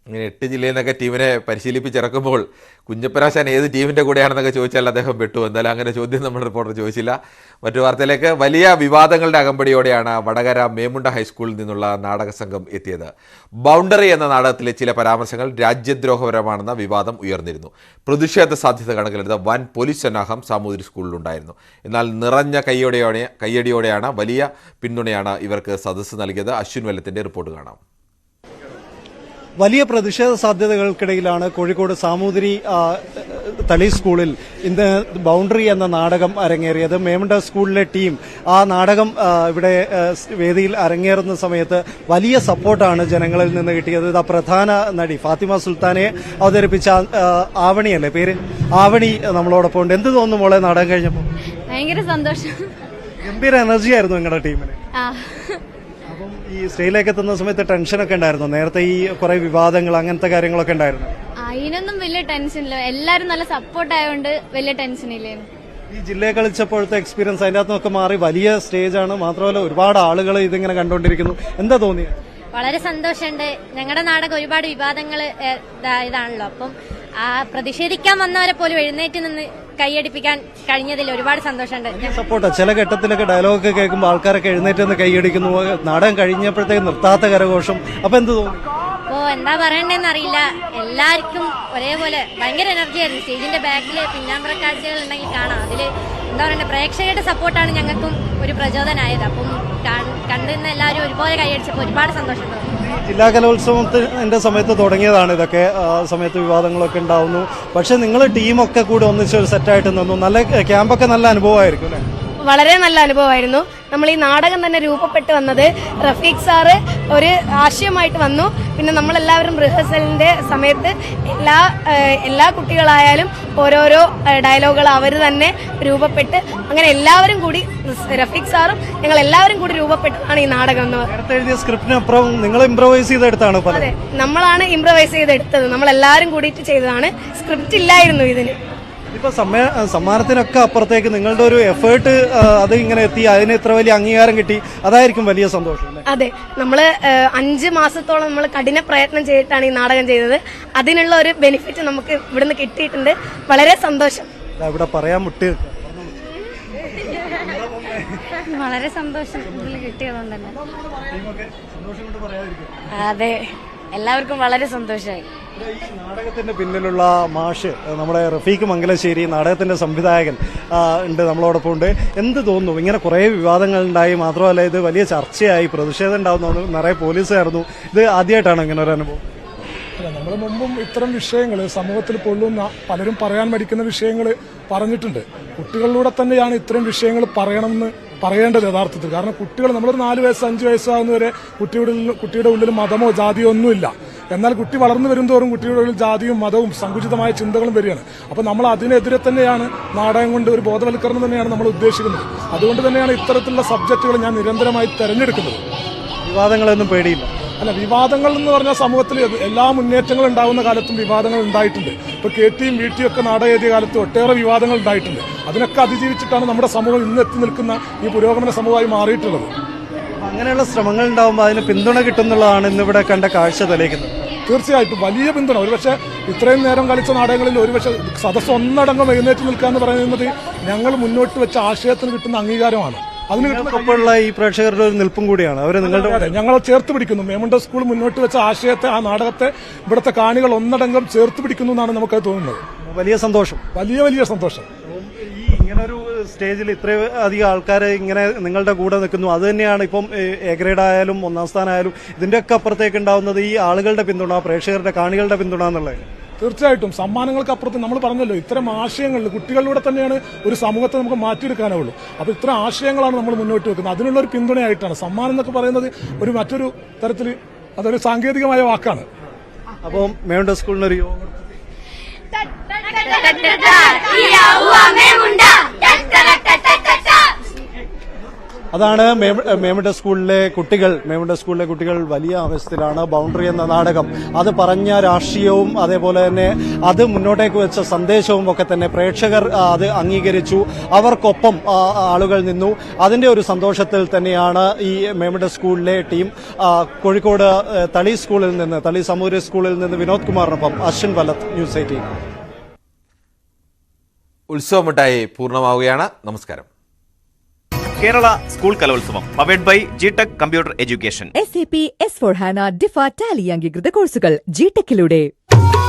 ഇങ്ങനെ 8 ജില്ലയിൽ നിന്നൊക്കെ ടീമിനെ പരിശീലിപ്പിച്ചിറക്കുമ്പോൾ കുഞ്ഞപ്പനാശാൻ ഏത് ടീമിൻ്റെ കൂടെയാണെന്നൊക്കെ ചോദിച്ചാൽ അദ്ദേഹം പെട്ടു. എന്തായാലും അങ്ങനെ ചോദ്യം നമ്മുടെ റിപ്പോർട്ടർ ചോദിച്ചില്ല. മറ്റു വാർത്തയിലേക്ക്, വലിയ വിവാദങ്ങളുടെ അകമ്പടിയോടെയാണ് വടകര മേമുണ്ട ഹൈസ്കൂളിൽ നിന്നുള്ള നാടക സംഘം എത്തിയത്. ബൗണ്ടറി എന്ന നാടകത്തിലെ ചില പരാമർശങ്ങൾ രാജ്യദ്രോഹപരമാണെന്ന വിവാദം ഉയർന്നിരുന്നു. പ്രതിഷേധ സാധ്യത കണക്കിലെടുത്ത വൻ പോലീസ് സന്നാഹം സാമൂതിരി സ്കൂളിലുണ്ടായിരുന്നു. എന്നാൽ നിറഞ്ഞ കയ്യടിയോടെയാണ് വലിയ പിന്തുണയാണ് ഇവർക്ക് സദസ്സ് നൽകിയത്. അശ്വിൻ വെല്ലത്തിന്റെ റിപ്പോർട്ട് കാണാം. വലിയ പ്രതിഷേധ സാധ്യതകൾക്കിടയിലാണ് കോഴിക്കോട് സാമൂതിരി തളി സ്കൂളിൽ ഇന്ന് ബൗണ്ടറി എന്ന നാടകം അരങ്ങേറിയത്. മേമുണ്ട സ്കൂളിലെ ടീം ആ നാടകം ഇവിടെ വേദിയിൽ അരങ്ങേറുന്ന സമയത്ത് വലിയ സപ്പോർട്ടാണ് ജനങ്ങളിൽ നിന്ന് കിട്ടിയത്. ഇതാ പ്രധാന നടി ഫാത്തിമ സുൽത്താനെ അവതരിപ്പിച്ച ആവണിയല്ലേ പേര്, ആവണി നമ്മളോടൊപ്പം ഉണ്ട്. എന്ത് തോന്നുന്നു മോളെ നാടകം കഴിഞ്ഞപ്പോൾ? ഭയങ്കര സന്തോഷം, ഗംഭീര എനർജി ആയിരുന്നു നിങ്ങളുടെ ടീമിന്. അപ്പം ഈ സ്റ്റേജിലേക്ക് എത്തുന്ന സമയത്ത് ടെൻഷനൊക്കെ ഉണ്ടായിരുന്നു? നേരത്തെ ഈ കുറെ വിവാദങ്ങൾ അങ്ങനത്തെ കാര്യങ്ങളൊക്കെ ഉണ്ടായിരുന്നു? അതിനൊന്നും വലിയ ടെൻഷനില്ല, എല്ലാരും നല്ല സപ്പോർട്ട് ആയതുകൊണ്ട് വലിയ ടെൻഷനില്ലായിരുന്നു. ഈ ജില്ലയെ കളിച്ചപ്പോഴത്തെ എക്സ്പീരിയൻസ് അതിൻ്റെ അകത്തൊക്കെ മാറി വലിയ സ്റ്റേജാണ്, മാത്രമല്ല ഒരുപാട് ആളുകൾ ഇതിങ്ങനെ കണ്ടുകൊണ്ടിരിക്കുന്നു. എന്താ തോന്നിയത്? വളരെ സന്തോഷമുണ്ട്. ഞങ്ങളുടെ നാടകം ഒരുപാട് വിവാദങ്ങൾ ഇതാണല്ലോ, അപ്പം ആ പ്രതിഷേധിക്കാൻ വന്നവരെ പോലും എഴുന്നേറ്റ് നിന്ന് കൈയടിപ്പിക്കാൻ കഴിഞ്ഞതിൽ ഒരുപാട് സന്തോഷമുണ്ട്. സപ്പോർട്ടാ. ചില ഘട്ടത്തിലൊക്കെ ഡയലോഗൊക്കെ കേൾക്കുമ്പോൾ ആൾക്കാരൊക്കെ എഴുന്നേറ്റ് നിന്ന് കൈയടിക്കുന്നു. നാടകം കഴിഞ്ഞപ്പോഴത്തേക്ക് നിർത്താത്ത കരഘോഷം. അപ്പൊ എന്ത് തോന്നി? എന്താ പറയണ്ടെന്ന് അറിയില്ല, എല്ലാവർക്കും ഒരേപോലെ ഭയങ്കര എനർജി ആയിരുന്നു. സ്റ്റേജിന്റെ ബാക്കിൽ പിന്നാമ്പറ കാഴ്ചകൾ ഉണ്ടെങ്കിൽ കാണാം. അതില് എന്താ പറയണ്ടേ, പ്രേക്ഷകരുടെ സപ്പോർട്ടാണ് ഞങ്ങൾക്കും ഒരു പ്രചോദനമായത്. അപ്പം കണ്ടുനിന്ന് എല്ലാവരും ഒരുപോലെ കൈയടിച്ചപ്പോൾ ഒരുപാട് സന്തോഷം തോന്നി. ജില്ലാ കലോത്സവത്തിന്റെ സമയത്ത് തുടങ്ങിയതാണ് ഇതൊക്കെ. സമയത്ത് വിവാദങ്ങളൊക്കെ ഉണ്ടാവുന്നു. പക്ഷെ നിങ്ങൾ ടീമൊക്കെ കൂടി ഒന്നിച്ചൊരു സെറ്റായിട്ട് നിന്നു. നല്ല ക്യാമ്പൊക്കെ നല്ല അനുഭവമായിരിക്കും അല്ലേ? വളരെ നല്ല അനുഭവമായിരുന്നു. നമ്മൾ ഈ നാടകം തന്നെ രൂപപ്പെട്ട് വന്നത് റഫീഖ് സാറ് ഒരു ആശയമായിട്ട് വന്നു. പിന്നെ നമ്മളെല്ലാവരും റിഹേഴ്സലിന്റെ സമയത്ത് എല്ലാ കുട്ടികളായാലും ഓരോരോ ഡയലോഗുകൾ അവർ തന്നെ രൂപപ്പെട്ട് അങ്ങനെ എല്ലാവരും കൂടി, റഫീഖ് സാറും ഞങ്ങൾ എല്ലാവരും കൂടി രൂപപ്പെട്ടതാണ് ഈ നാടകം എന്ന് പറയുന്നത്. എഴുതിയ സ്ക്രിപ്റ്റിനപ്പുറം നിങ്ങൾ ഇംപ്രവൈസ് ചെയ്തെടുത്താണ്? അതെ, നമ്മളാണ് ഇംപ്രവൈസ് ചെയ്തെടുത്തത്. നമ്മളെല്ലാവരും കൂടിയിട്ട് ചെയ്തതാണ്. സ്ക്രിപ്റ്റ് ഇല്ലായിരുന്നു ഇതിന്. ഇപ്പൊ സമ്മാനത്തിനൊക്കെ അപ്പുറത്തേക്ക് നിങ്ങളുടെ ഒരു എഫേർട്ട് അത് ഇങ്ങനെ എത്തി, അതിന് ഇത്ര വലിയ അംഗീകാരം കിട്ടി, അതായിരിക്കും വലിയ സന്തോഷം. അതെ, നമ്മള് 5 മാസത്തോളം നമ്മൾ കഠിന പ്രയത്നം ചെയ്തിട്ടാണ് ഈ നാടകം ചെയ്തത്. അതിനുള്ള ഒരു ബെനിഫിറ്റ് നമുക്ക് ഇവിടുന്ന് കിട്ടിയിട്ടുണ്ട്. വളരെ സന്തോഷം. ഇവിടെ പറയാൻ മുട്ടി വളരെ സന്തോഷം ഇതിൽ കിട്ടിയതുകൊണ്ട് തന്നെ. അതെ, എല്ലാവർക്കും വളരെ സന്തോഷമായി. നാടകത്തിന്റെ പിന്നിലുള്ള മാഷ് നമ്മുടെ റഫീഖ് മംഗലശ്ശേരി, നാടകത്തിന്റെ സംവിധായകൻ ഉണ്ട്, നമ്മളോടൊപ്പം ഉണ്ട്. എന്ത് തോന്നുന്നു? ഇങ്ങനെ കുറെ വിവാദങ്ങൾ ഉണ്ടായി, മാത്രമല്ല ഇത് വലിയ ചർച്ചയായി, പ്രതിഷേധം ഉണ്ടാവുന്നു, നിറയെ പോലീസായിരുന്നു. ഇത് ആദ്യമായിട്ടാണ് ഇങ്ങനെ ഒരു അനുഭവം? നമ്മൾ മുമ്പും ഇത്തരം വിഷയങ്ങൾ സമൂഹത്തിൽ പൊള്ളുന്ന പലരും പറയാൻ മടിക്കുന്ന വിഷയങ്ങൾ പറഞ്ഞിട്ടുണ്ട്. കുട്ടികളിലൂടെ തന്നെയാണ് ഇത്തരം വിഷയങ്ങൾ പറയേണ്ടത് യഥാർത്ഥത്തിൽ. കാരണം കുട്ടികൾ, നമ്മളൊരു 4 വയസ്സ് 5 വയസ്സാകുന്നവരെ കുട്ടിയുടെ ഉള്ളിൽ മതമോ ജാതിയോ ഒന്നുമില്ല. എന്നാൽ കുട്ടി വളർന്നു വരുന്തോറും കുട്ടിയുടെ ഉള്ളിൽ ജാതിയും മതവും സങ്കുചിതമായ ചിന്തകളും വരികയാണ്. അപ്പോൾ നമ്മൾ അതിനെതിരെ തന്നെയാണ് നാടകം കൊണ്ട് ഒരു ബോധവൽക്കരണം തന്നെയാണ് നമ്മൾ ഉദ്ദേശിക്കുന്നത്. അതുകൊണ്ട് തന്നെയാണ് ഇത്തരത്തിലുള്ള സബ്ജക്റ്റുകൾ ഞാൻ നിരന്തരമായി തെരഞ്ഞെടുക്കുന്നത്. വിവാദങ്ങളൊന്നും പേടിയില്ല? അല്ല, വിവാദങ്ങൾ എന്ന് പറഞ്ഞാൽ സമൂഹത്തിൽ എല്ലാ മുന്നേറ്റങ്ങളും ഉണ്ടാകുന്ന കാലത്തും വിവാദങ്ങൾ ഉണ്ടായിട്ടുണ്ട്. ഇപ്പോൾ KTയും VTയും ഒക്കെ നാടകം എഴുതിയ കാലത്ത് ഒട്ടേറെ വിവാദങ്ങൾ ഉണ്ടായിട്ടുണ്ട്. അതിനൊക്കെ അതിജീവിച്ചിട്ടാണ് നമ്മുടെ സമൂഹം ഇന്ന് എത്തി നിൽക്കുന്ന ഈ പുരോഗമന സമൂഹമായി മാറിയിട്ടുള്ളത്. അങ്ങനെയുള്ള ശ്രമങ്ങൾ ഉണ്ടാകുമ്പോൾ അതിന് പിന്തുണ കിട്ടുന്നുള്ളതാണ് ഇന്നിവിടെ കണ്ട കാഴ്ച തെളിയിക്കുന്നത്. തീർച്ചയായിട്ടും വലിയ പിന്തുണ. ഒരുപക്ഷെ ഇത്രയും നേരം കളിച്ച നാടകങ്ങളിൽ ഒരുപക്ഷെ സദസ്സ് ഒന്നടങ്കം എഴുന്നേറ്റ് നിൽക്കുക എന്ന് പറയുന്നത് ഞങ്ങൾ മുന്നോട്ട് വെച്ച ആശയത്തിന് കിട്ടുന്ന അംഗീകാരമാണ്. അതിനുള്ള ഈ പ്രേക്ഷകരുടെ ഒരു നിൽപ്പും കൂടിയാണ് അവർ നിങ്ങളുടെ. ഞങ്ങളെ ചേർത്ത് പിടിക്കുന്നു. മേമുണ്ട സ്കൂൾ മുന്നോട്ട് വെച്ച ആശയത്തെ, ആ നാടകത്തെ ഇവിടുത്തെ കാണികൾ ഒന്നടങ്കം ചേർത്ത് പിടിക്കുന്നു എന്നാണ് നമുക്കത് തോന്നുന്നത്. വലിയ സന്തോഷം, വലിയ സന്തോഷം. ഇങ്ങനൊരു സ്റ്റേജിൽ ഇത്രയും അധികം ആൾക്കാർ ഇങ്ങനെ നിങ്ങളുടെ കൂടെ നിൽക്കുന്നു. അത് തന്നെയാണ് ഇപ്പം എ ഗ്രേഡ് ആയാലും 1ാം സ്ഥാനം ആയാലും ഇതിന്റെയൊക്കെ അപ്പുറത്തേക്ക് ഉണ്ടാവുന്നത് ഈ ആളുകളുടെ പിന്തുണ, പ്രേക്ഷകരുടെ കാണികളുടെ പിന്തുണ എന്നുള്ളത്. തീർച്ചയായിട്ടും സമ്മാനങ്ങൾക്ക് അപ്പുറത്ത് നമ്മൾ പറഞ്ഞല്ലോ, ഇത്തരം ആശയങ്ങളിൽ കുട്ടികളിലൂടെ തന്നെയാണ് ഒരു സമൂഹത്തെ നമുക്ക് മാറ്റിയെടുക്കാനുള്ളൂ. അപ്പോൾ ഇത്തരം ആശയങ്ങളാണ് നമ്മൾ മുന്നോട്ട് വെക്കുന്നത്. അതിനുള്ള ഒരു പിന്തുണയായിട്ടാണ് സമ്മാനം എന്നൊക്കെ പറയുന്നത്. മറ്റൊരു തരത്തിൽ അതൊരു സാങ്കേതികമായ വാക്കാണ്. അപ്പോൾ മേമുണ്ട സ്കൂളിനൊരു അതാണ് മേമുണ്ട സ്കൂളിലെ കുട്ടികൾ വലിയ ആവേശത്തിലാണ്. ബൗണ്ടറി എന്ന നാടകം അത് പറഞ്ഞ രാഷ്ട്രീയവും അതേപോലെ തന്നെ അത് മുന്നോട്ടേക്ക് വെച്ച സന്ദേശവും ഒക്കെ തന്നെ പ്രേക്ഷകർ അത് അംഗീകരിച്ചു. അവർക്കൊപ്പം ആളുകൾ നിന്നു. അതിന്റെ ഒരു സന്തോഷത്തിൽ തന്നെയാണ് ഈ മേമുണ്ട സ്കൂളിലെ ടീം. കോഴിക്കോട് തളി സമൂഹ സ്കൂളിൽ നിന്ന് വിനോദ് കുമാറിനൊപ്പം അശ്വിൻ വലത്ത്, ന്യൂസ് 18. ഉത്സവമിട്ടായി പൂർണ്ണമാവുകയാണ്. നമസ്കാരം. Kerala school Kalolsavam powered by GTEC computer education. SAP S4HANA DIFA Tally അംഗീകൃത കോഴ്സുകൾ ജിടെക്കിലൂടെ.